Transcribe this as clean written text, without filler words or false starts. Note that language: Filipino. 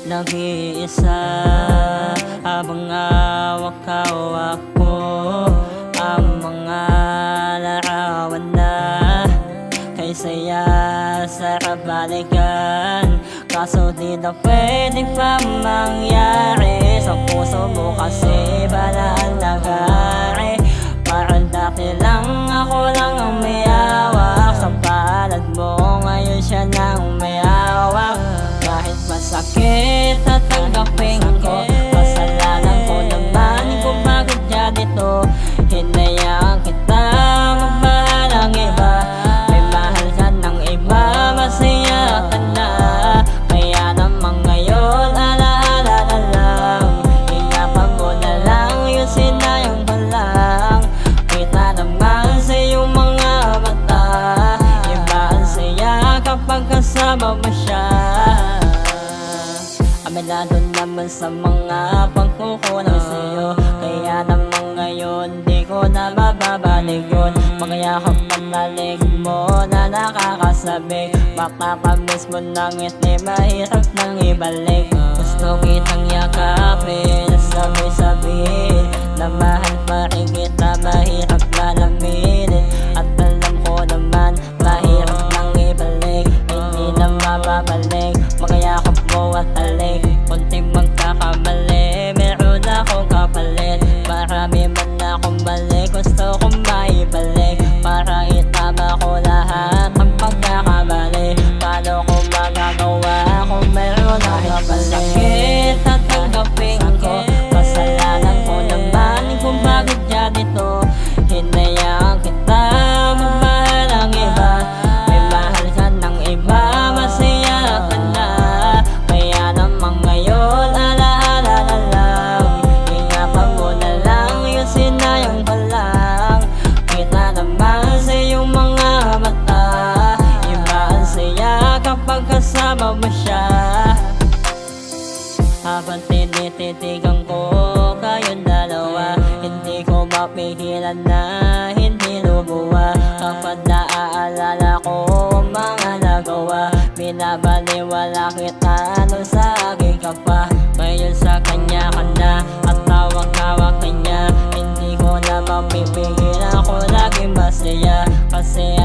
nag-iisa habang hawak-hawak ko ang mga larawan na kay saya sa kabalikan. Kaso di na pwede pa mangyari, sa puso mo kasi balaan nagari. Parang dati lang ako lang ang may hawak, sa palad mo ngayon siya nang may hawak. Kahit masakit tatanggapin ko, kasalanan ko naman kung bakit ganito. Hinayaan kita magmahal ang iba, may mahal ka ng iba, masaya ka na. Kaya naman ngayon alaala na lang, ingatan mo na lang yung sinayang ko lang. Kita naman sa iyong mga mata, iba ang saya kapag kasama mo siya. Aminado naman sa mga pagkukulang sa'yo, kaya naman ngayon di ko na mababalik yun. Magyakap ang nalig mo na nakakasabik, makakamiss mo nang hindi mahirap nang ibalik. Gusto kitang yakapin, sabay-sabihin na mahal pa rin kita, mahirap malaminin. At alam ko naman mahirap nang ibalik, hindi na mababalik. Magyakap mo at alik, kunting magkakamali, meron akong kapalit. Marami man akong balik, gusto kong maibalik, para itama ko lahat ang pagkakamali. Paano ko magagawa kung meron akong kapalit? Tatanggapin ko, kasalanan ko naman kung bakit ganito. Hinayaan kita magmahal ang iba, may mahal ka ng iba, masaya ka na. Kaya naman ngayon alaala na lang, ingatan mo na lang yung sinayang ko lang. Kita naman sa iyong mga mata, iba ang saya kapag kasama mo siya. Habang tinititigan ko kayong dalawa, hindi ko mapigilan na hindi lumuwa. Kapag naaalala ko mga nagawa, binabaliwala kita nung sa akin ka pa. Ngayon sa kanya ka na at tawag-tawag ka niya, hindi ko na mapipigil, ako lagi masaya. Kasi